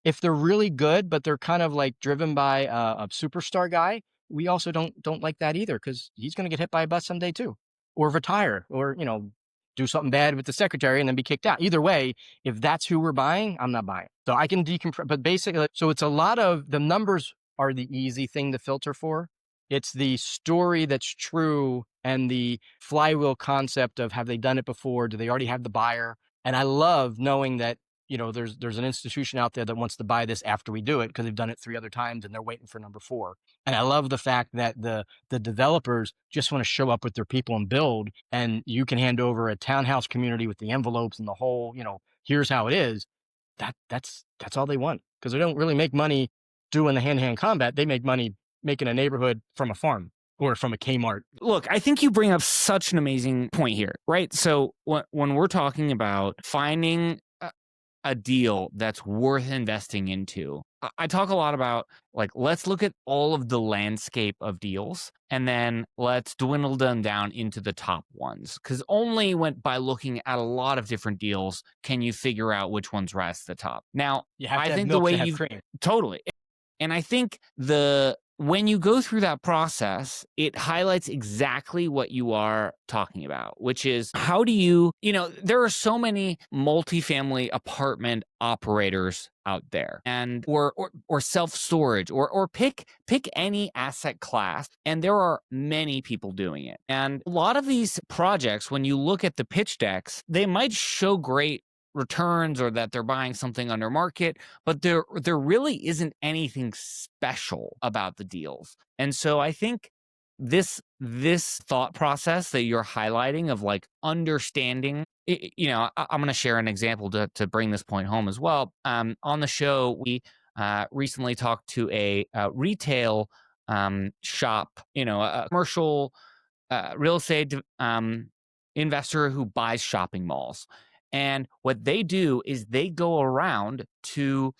Speaker 2: If they're really good, but they're kind of like driven by a superstar guy, we also don't like that either, because he's going to get hit by a bus someday too, or retire, or do something bad with the secretary and then be kicked out. Either way, if that's who we're buying, I'm not buying. So I can decompress, but basically, so it's a lot of the numbers are the easy thing to filter for. It's the story that's true and the flywheel concept of, have they done it before? Do they already have the buyer? And I love knowing that there's an institution out there that wants to buy this after we do it, because they've done it 3 other times and they're waiting for number 4. And I love the fact that the developers just want to show up with their people and build, and you can hand over a townhouse community with the envelopes and the whole, here's how it is. That's all they want, because they don't really make money doing the hand-to-hand combat. They make money making a neighborhood from a farm or from a Kmart.
Speaker 1: Look, I think you bring up such an amazing point here, right? So when we're talking about finding a deal that's worth investing into, I talk a lot about, like, let's look at all of the landscape of deals, and then let's dwindle them down into the top ones, because only by looking at a lot of different deals can you figure out which ones rise to the top. Now,
Speaker 2: You have to
Speaker 1: I
Speaker 2: have
Speaker 1: think
Speaker 2: milk
Speaker 1: the way
Speaker 2: to have
Speaker 1: you've
Speaker 2: cream.
Speaker 1: totally, and I think when you go through that process, it highlights exactly what you are talking about, which is, how do you, there are so many multifamily apartment operators out there, and or self-storage, or pick any asset class, and there are many people doing it. And a lot of these projects, when you look at the pitch decks, they might show great returns, or that they're buying something under market, but there really isn't anything special about the deals. And so I think this thought process that you're highlighting of, like, understanding, I'm going to share an example to bring this point home as well. On the show, we recently talked to a retail shop, a commercial real estate investor who buys shopping malls. And what they do is they go around to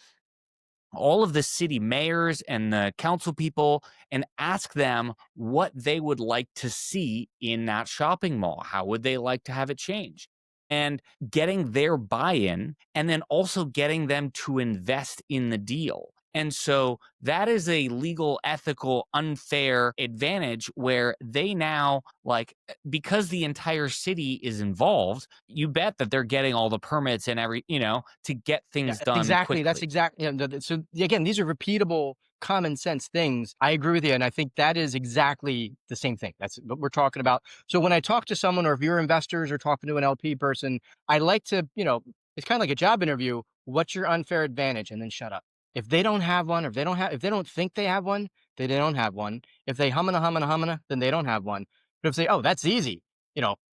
Speaker 1: all of the city mayors and the council people and ask them what they would like to see in that shopping mall. How would they like to have it change? And getting their buy-in, and then also getting them to invest in the deal. And so that is a legal, ethical, unfair advantage, where they now, like, because the entire city is involved, you bet that they're getting all the permits and to get things done
Speaker 2: Exactly.
Speaker 1: quickly.
Speaker 2: That's exactly. So again, these are repeatable, common sense things. I agree with you. And I think that is exactly the same thing. That's what we're talking about. So when I talk to someone, or if you're investors or talking to an LP person, I like to, it's kind of like a job interview. What's your unfair advantage? And then shut up. If they don't have one, or if they don't think they have one, they don't have one. If they humana, then they don't have one. But if they, oh, that's easy.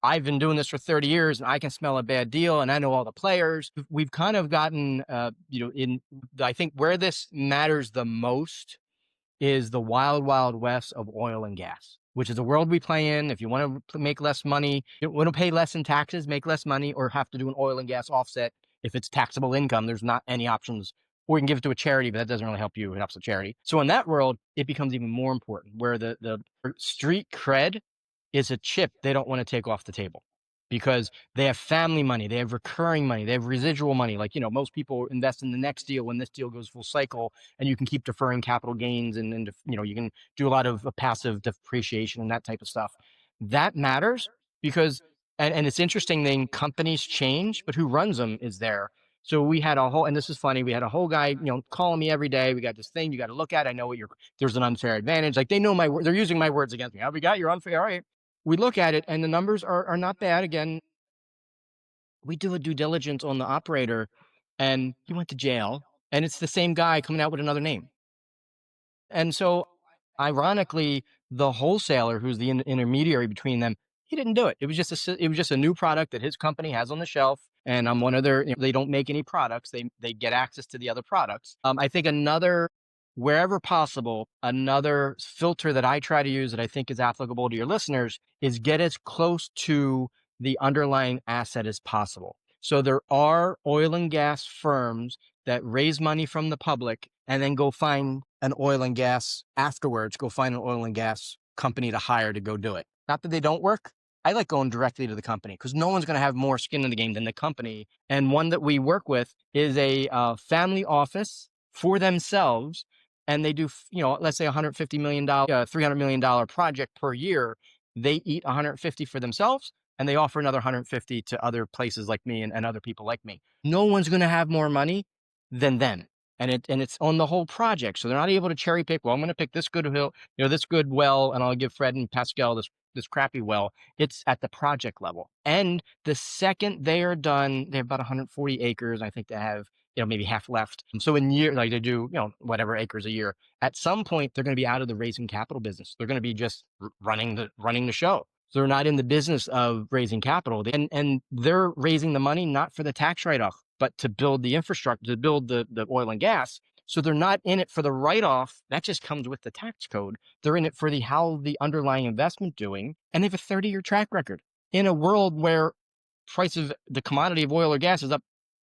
Speaker 2: I've been doing this for 30 years and I can smell a bad deal and I know all the players. We've kind of gotten, I think where this matters the most is the wild, wild west of oil and gas, which is the world we play in. If you want to make less money, you want to pay less in taxes, make less money, or have to do an oil and gas offset. If it's taxable income, there's not any options. Or you can give it to a charity, but that doesn't really help you. It helps the charity. So in that world, it becomes even more important, where the street cred is a chip they don't want to take off the table, because they have family money, they have recurring money, they have residual money. Like, most people invest in the next deal when this deal goes full cycle, and you can keep deferring capital gains, and you can do a lot of passive depreciation and that type of stuff. That matters, because, and it's interesting thing, companies change, but who runs them is there. So we had a whole, and this is funny, we had a whole guy, calling me every day. We got this thing you got to look at. I know there's an unfair advantage. Like, they know they're using my words against me. Oh, we got your unfair. All right. We look at it and the numbers are not bad. Again, we do a due diligence on the operator and he went to jail, and it's the same guy coming out with another name. And so ironically, the wholesaler, who's the intermediary between them, he didn't do it. It was just a new product that his company has on the shelf. And I'm one of their, they don't make any products. They get access to the other products. I think wherever possible, another filter that I try to use that I think is applicable to your listeners is get as close to the underlying asset as possible. So there are oil and gas firms that raise money from the public and then go find an oil and gas afterwards, go find an oil and gas company to hire to go do it. Not that they don't work. I like going directly to the company because no one's going to have more skin in the game than the company. And one that we work with is a family office for themselves. And they do, let's say $150 million, $300 million project per year. They eat 150 for themselves and they offer another 150 to other places like me and other people like me. No one's going to have more money than them. And it's on the whole project. So they're not able to cherry pick, well, I'm going to pick this good hill, this good well, and I'll give Fred and Pascal this crappy well. It's at the project level. And the second they are done, they have about 140 acres. I think they have, maybe half left. So in year, like they do, whatever acres a year, at some point, they're going to be out of the raising capital business. They're going to be just running the show. So they're not in the business of raising capital. And they're raising the money, not for the tax write-off, but to build the infrastructure, to build the oil and gas. So they're not in it for the write-off. That just comes with the tax code. They're in it for how the underlying investment doing. And they have a 30-year track record in a world where price of the commodity of oil or gas is up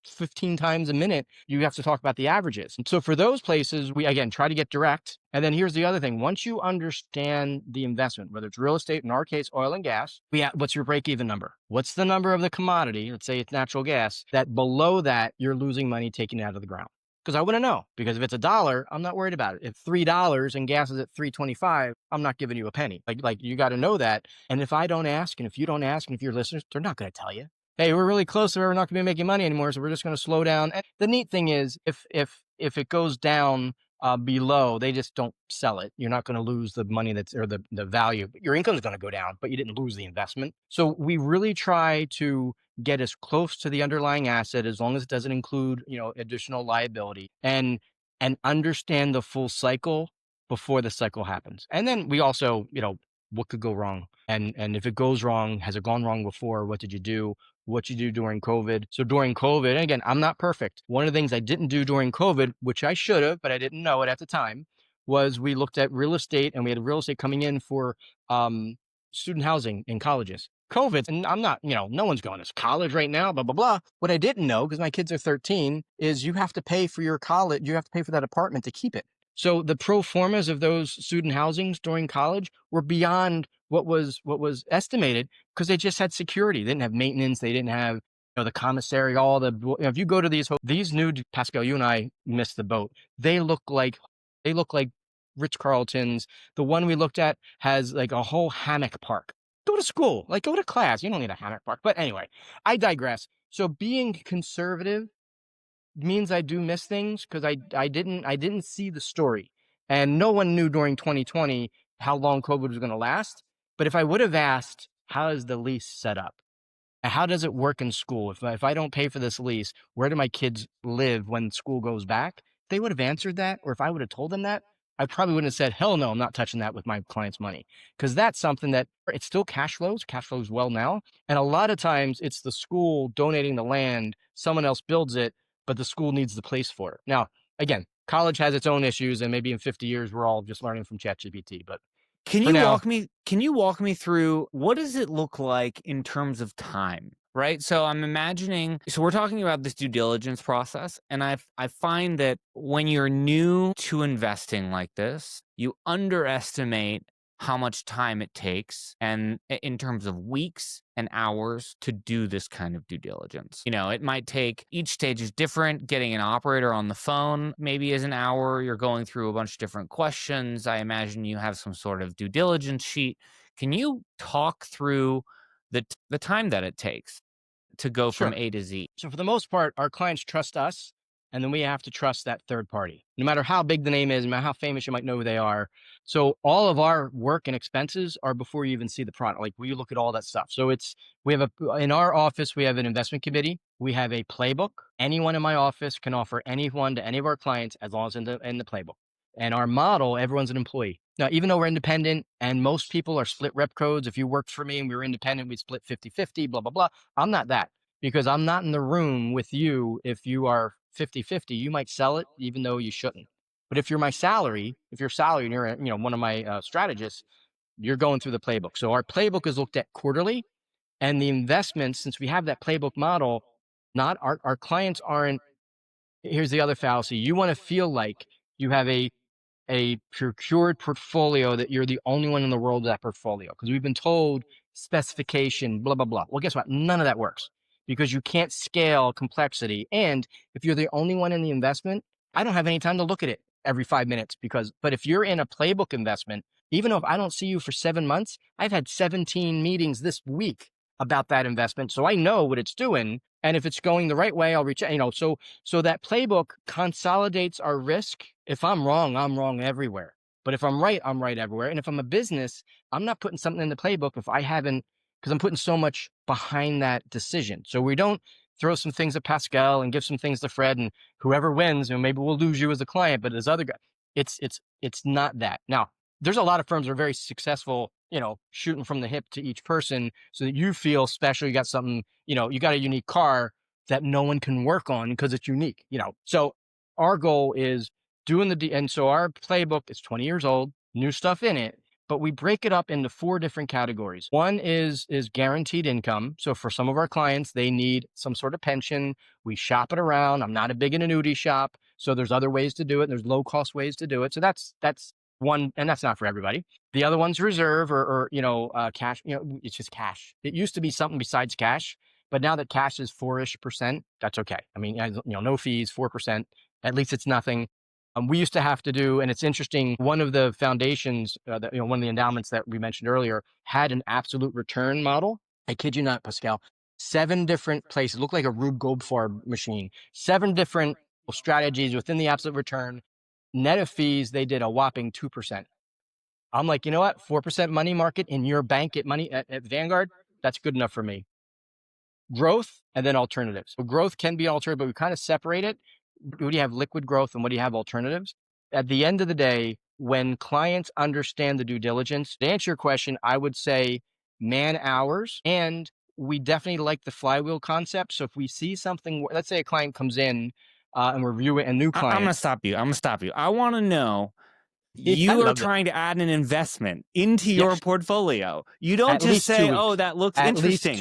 Speaker 2: 15 times a minute. You have to talk about the averages. And so for those places, we again try to get direct. And then here's the other thing. Once you understand the investment, whether it's real estate, in our case, oil and gas, what's your break even number? What's the number of the commodity? Let's say it's natural gas, that below that you're losing money taking it out of the ground. Because I want to know, because if it's $1, I'm not worried about it. If $3 and gas is at $3.25, I'm not giving you a penny. Like you got to know that. And if I don't ask, and if you don't ask, and if your listeners, they're not going to tell you. Hey, we're really close, so we're not going to be making money anymore, so we're just going to slow down. And the neat thing is, if it goes down below, they just don't sell it. You're not going to lose the money or the value. Your income is going to go down, but you didn't lose the investment. So we really try to get as close to the underlying asset as long as it doesn't include, additional liability, and understand the full cycle before the cycle happens. And then we also, what could go wrong? And if it goes wrong, has it gone wrong before? What did you do? What you do during COVID? So during COVID, and again, I'm not perfect. One of the things I didn't do during COVID, which I should have, but I didn't know it at the time, was we looked at real estate, and we had real estate coming in for student housing in colleges. COVID, and I'm not, no one's going to college right now, blah, blah, blah. What I didn't know, because my kids are 13, is you have to pay for your college, you have to pay for that apartment to keep it. So the pro formas of those student housings during college were beyond what was estimated, because they just had security. They didn't have maintenance. They didn't have the commissary, all the, if you go to these new, Pascal, you and I missed the boat. They look like Ritz-Carltons. The one we looked at has like a whole hammock park. Go to school, go to class. You don't need a hammock park. But anyway, I digress. So being conservative means I do miss things, because I didn't see the story, and no one knew during 2020 how long COVID was going to last. But if I would have asked, how is the lease set up? How does it work in school? If I don't pay for this lease, where do my kids live when school goes back? They would have answered that. Or if I would have told them that, I probably wouldn't have said, hell no, I'm not touching that with my client's money. Because that's something that it's still cash flows well now. And a lot of times it's the school donating the land, someone else builds it, but the school needs the place for it. Now, again, college has its own issues, and maybe in 50 years, we're all just learning from ChatGPT. But
Speaker 1: Can you walk me through, what does it look like in terms of time? Right. So I'm imagining, so we're talking about this due diligence process. And I find that when you're new to investing like this, you underestimate how much time it takes, and in terms of weeks and hours, to do this kind of due diligence. It might take, each stage is different. Getting an operator on the phone maybe is an hour. You're going through a bunch of different questions. I imagine you have some sort of due diligence sheet. Can you talk through the time that it takes to go from
Speaker 2: Sure.
Speaker 1: A to Z?
Speaker 2: So for the most part, our clients trust us, and then we have to trust that third party, no matter how big the name is, no matter how famous you might know who they are. So all of our work and expenses are before you even see the product. Like, we look at all that stuff. So in our office, we have an investment committee. We have a playbook. Anyone in my office can offer anyone to any of our clients, as long as in the playbook. And our model, everyone's an employee. Now, even though we're independent and most people are split rep codes, if you worked for me and we were independent, we'd split 50-50, blah, blah, blah. I'm not that, because I'm not in the room with you. If you are 50-50, you might sell it even though you shouldn't. But if you're salary and you're one of my strategists, you're going through the playbook. So our playbook is looked at quarterly, and the investments, since we have that playbook model, not our clients aren't here's the other fallacy. You want to feel like you have a procured portfolio, that you're the only one in the world with that portfolio. Because we've been told specification, blah, blah, blah. Well, guess what? None of that works, because you can't scale complexity. And if you're the only one in the investment, I don't have any time to look at it every 5 minutes, but if you're in a playbook investment, even if I don't see you for 7 months, I've had 17 meetings this week about that investment. So I know what it's doing. And if it's going the right way, I'll reach, so that playbook consolidates our risk. If I'm wrong everywhere. But if I'm right everywhere. And if I'm a business, I'm not putting something in the playbook if I haven't, because I'm putting so much behind that decision. So we don't throw some things at Pascal and give some things to Fred, and whoever wins, maybe we'll lose you as a client, but as other guy, it's not that. Now, there's a lot of firms that are very successful, shooting from the hip to each person so that you feel special. You got something, you got a unique car that no one can work on because it's unique, So our goal is doing and so our playbook is 20 years old, new stuff in it, but we break it up into 4 different categories. One is guaranteed income. So for some of our clients, they need some sort of pension. We shop it around. I'm not a big annuity shop, so there's other ways to do it. There's low cost ways to do it. So that's one, and that's not for everybody. The other one's reserve or cash. It's just cash. It used to be something besides cash, but now that cash is 4-ish%, that's okay. I mean, no fees, 4%. At least it's nothing. We used to have to do, and it's interesting, one of the foundations, one of the endowments that we mentioned earlier, had an absolute return model. I kid you not, Pascal. 7 different places, looked like a Rube Goldfarb machine. 7 different strategies within the absolute return. Net of fees, they did a whopping 2%. I'm like, you know what? 4% money market in your bank at Vanguard, that's good enough for me. Growth and then alternatives. So growth can be alternative, but we kind of separate it. What do you have liquid growth and what do you have alternatives? At the end of the day, when clients understand the due diligence, to answer your question, I would say man hours. And we definitely like the flywheel concept. So if we see something, let's say a client comes in and we're reviewing a new client.
Speaker 1: I'm going to stop you. I want to know, you are trying to add an investment into your portfolio. You don't just say, oh, that looks interesting.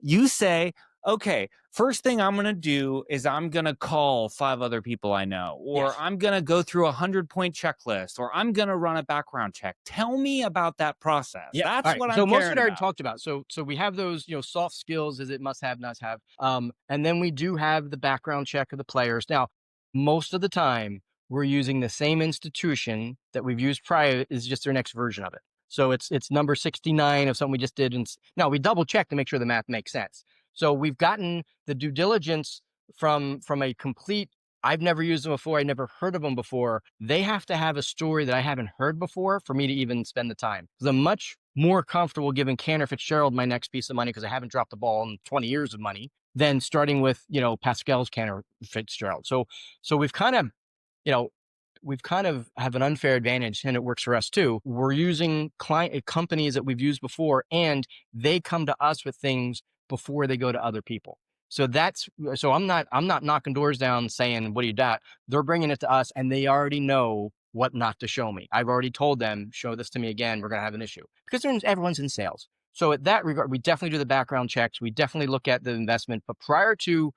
Speaker 1: You say, okay, first thing I'm going to do is I'm going to call 5 other people I know, or I'm going to go through a 100-point checklist, or I'm going to run a background check. Tell me about that process.
Speaker 2: Yeah.
Speaker 1: That's what I'm
Speaker 2: So most
Speaker 1: caring
Speaker 2: of it I already
Speaker 1: about.
Speaker 2: talked about. So we have those, soft skills, is it must have, not have. And then we do have the background check of the players. Now, most of the time we're using the same institution that we've used prior, is just their next version of it. So it's number 69 of something we just did. And now we double check to make sure the math makes sense. So we've gotten the due diligence from a complete, I've never used them before, I never heard of them before. They have to have a story that I haven't heard before for me to even spend the time. Because I'm much more comfortable giving Cantor Fitzgerald my next piece of money, because I haven't dropped the ball in 20 years of money, than starting with, Pascal's Cantor Fitzgerald. So we've kind of, have an unfair advantage, and it works for us too. We're using companies that we've used before, and they come to us with things before they go to other people. So I'm not knocking doors down saying, what do you got? They're bringing it to us, and they already know what not to show me. I've already told them, show this to me again, we're going to have an issue, because everyone's in sales. So at that regard, we definitely do the background checks. We definitely look at the investment, but prior to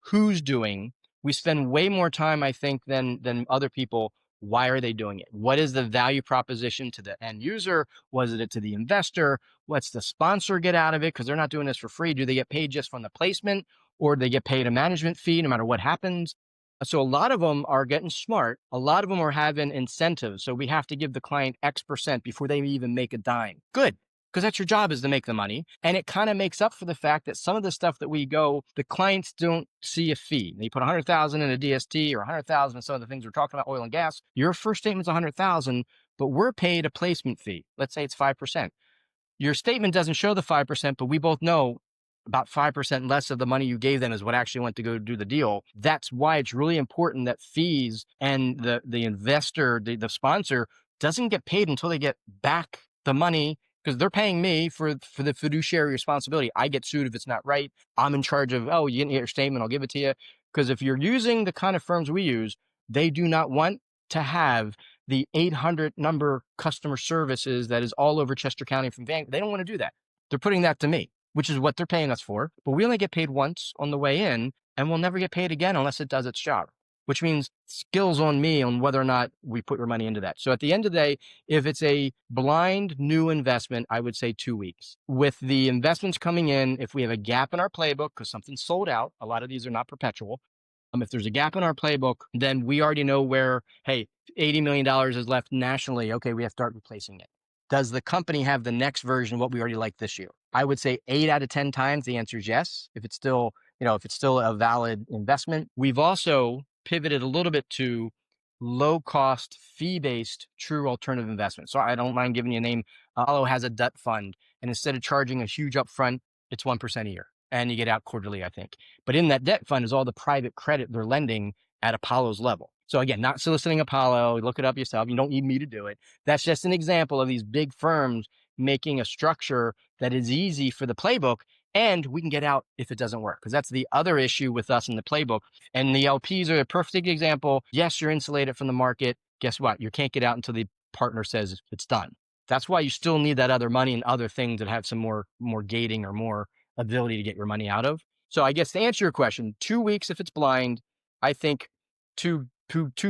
Speaker 2: who's doing, we spend way more time, I think, than other people. Why are they doing it? What is the value proposition to the end user? Was it to the investor? What's the sponsor get out of it? Because they're not doing this for free. Do they get paid just from the placement, or do they get paid a management fee no matter what happens? So a lot of them are getting smart. A lot of them are having incentives. So we have to give the client X% before they even make a dime. Good. Because that's your job, is to make the money. And it kind of makes up for the fact that some of the stuff that the clients don't see a fee. They put 100,000 in a DST or 100,000 in some of the things we're talking about, oil and gas. Your first statement's 100,000, but we're paid a placement fee. Let's say it's 5%. Your statement doesn't show the 5%, but we both know about 5% less of the money you gave them is what actually went to go do the deal. That's why it's really important that fees and the investor, the sponsor, doesn't get paid until they get back the money, because they're paying me for the fiduciary responsibility. I get sued if it's not right. I'm in charge of, you didn't get your statement, I'll give it to you. Because if you're using the kind of firms we use, they do not want to have the 800 number customer services that is all over Chester County from Vancouver. They don't want to do that. They're putting that to me. which is what they're paying us for, but we only get paid once on the way in, and we'll never get paid again unless it does its job, which means skills on me on whether or not we put your money into that. So at the end of the day, if it's a blind new investment, I would say 2 weeks. With the investments coming in, if we have a gap in our playbook because something's sold out, a lot of these are not perpetual. If there's a gap in our playbook, then we already know where, hey, $80 million is left nationally. Okay, we have to start replacing it. Does the company have the next version of what we already like this year? I would say 8 out of 10 times the answer is yes. If it's still, if it's still a valid investment. We've also pivoted a little bit to low cost, fee-based, true alternative investments. So I don't mind giving you a name. Apollo has a debt fund, and instead of charging a huge upfront, it's 1% a year, and you get out quarterly, I think. But in that debt fund is all the private credit they're lending at Apollo's level. So again, not soliciting Apollo, look it up yourself. You don't need me to do it. That's just an example of these big firms making a structure that is easy for the playbook, and we can get out if it doesn't work. Because that's the other issue with us in the playbook. And the LPs are a perfect example. Yes, you're insulated from the market. Guess what? You can't get out until the partner says it's done. That's why you still need that other money and other things that have some more gating or more ability to get your money out of. So I guess to answer your question, 2 weeks if it's blind. I think two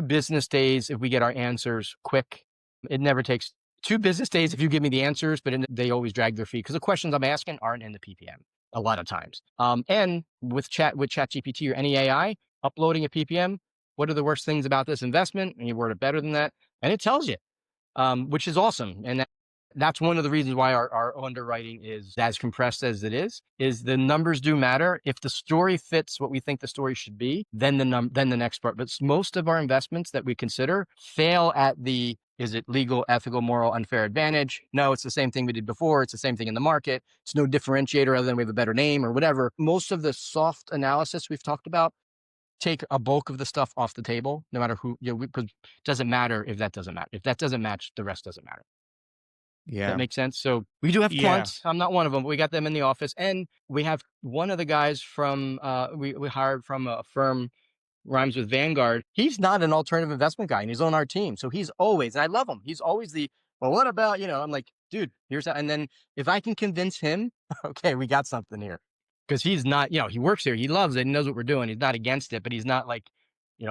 Speaker 2: business days if we get our answers quick. It never takes 2 business days if you give me the answers, but they always drag their feet because the questions I'm asking aren't in the PPM a lot of times. And with ChatGPT or any AI, uploading a PPM, what are the worst things about this investment? And you word it better than that, and it tells you, which is awesome. And that's one of the reasons why our underwriting is as compressed as it is the numbers do matter. If the story fits what we think the story should be, then the next part. But most of our investments that we consider fail at the, is it legal, ethical, moral, unfair advantage? No, it's the same thing we did before. It's the same thing in the market. It's no differentiator other than we have a better name or whatever. Most of the soft analysis we've talked about take a bulk of the stuff off the table, no matter who, because it doesn't matter if that doesn't matter. If that doesn't match, the rest doesn't matter.
Speaker 1: Yeah.
Speaker 2: That makes sense. So we do have quants. I'm not one of them, but we got them in the office. And we have one of the guys from, we hired from a firm, rhymes with Vanguard. He's not an alternative investment guy and he's on our team. So he's always, and I love him. He's always well, what about, I'm like, dude, here's that. And then if I can convince him, okay, we got something here. Because he's not, he works here. He loves it. He knows what we're doing. He's not against it, but he's not like,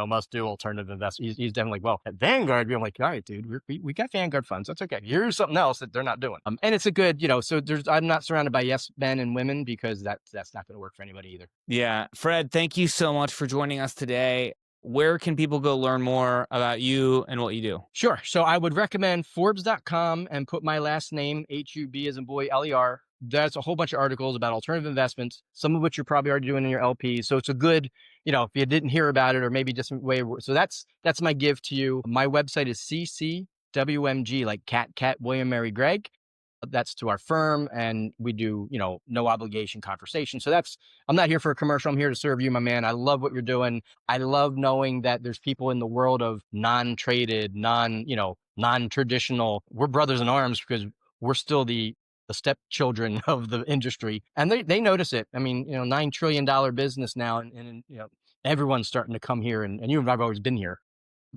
Speaker 2: must do alternative investment. He's definitely like, well, at Vanguard, I'm like, all right, dude, we got Vanguard funds. That's okay. Here's something else that they're not doing. And it's a good, so I'm not surrounded by yes men and women because that's not going to work for anybody either.
Speaker 1: Yeah. Fred, thank you so much for joining us today. Where can people go learn more about you and what you do?
Speaker 2: Sure. So I would recommend Forbes.com and put my last name, HUB as in boy, LER. There's a whole bunch of articles about alternative investments, some of which you're probably already doing in your LP. So it's a good, if you didn't hear about it or maybe just way. So that's my give to you. My website is CCWMG, like Cat, William, Mary, Greg. That's to our firm, and we do, no obligation conversation. So I'm not here for a commercial. I'm here to serve you, my man. I love what you're doing. I love knowing that there's people in the world of non-traded, non-traditional. We're brothers in arms because we're still the stepchildren of the industry, and they notice it. I mean, $9 trillion business now, and everyone's starting to come here, and you and I've always been here.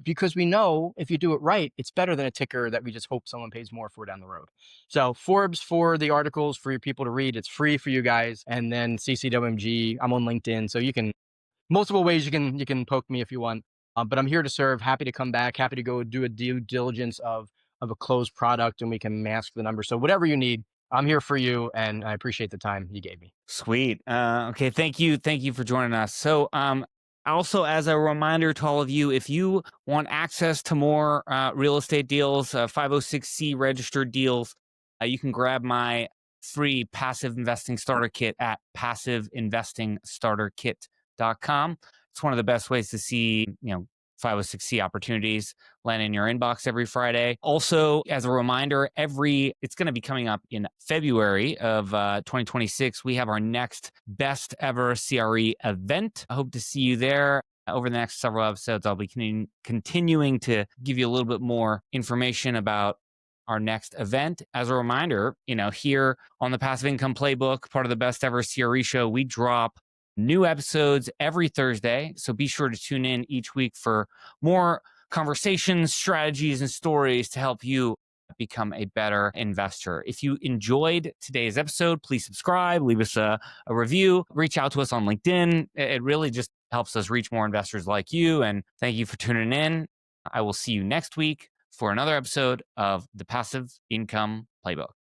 Speaker 2: Because we know if you do it right, it's better than a ticker that we just hope someone pays more for down the road. So Forbes for the articles for your people to read. It's free for you guys. And then CCWMG, I'm on LinkedIn. So you can, multiple ways you can poke me if you want. But I'm here to serve, happy to come back, happy to go do a due diligence of a closed product and we can mask the numbers. So whatever you need, I'm here for you. And I appreciate the time you gave me.
Speaker 1: Sweet. Okay. Thank you. Thank you for joining us. So, also, as a reminder to all of you, if you want access to more real estate deals, 506C registered deals, you can grab my free passive investing starter kit at passiveinvestingstarterkit.com. It's one of the best ways to see, 506C opportunities land in your inbox every Friday. Also, as a reminder, it's going to be coming up in February of 2026. We have our next best ever CRE event. I hope to see you there. Over the next several episodes, I'll be continuing to give you a little bit more information about our next event. As a reminder, here on the Passive Income Playbook, part of the best ever CRE show, we drop new episodes every Thursday. So be sure to tune in each week for more conversations, strategies, and stories to help you become a better investor. If you enjoyed today's episode, please subscribe, leave us a review, reach out to us on LinkedIn. It really just helps us reach more investors like you. And thank you for tuning in. I will see you next week for another episode of the Passive Income Playbook.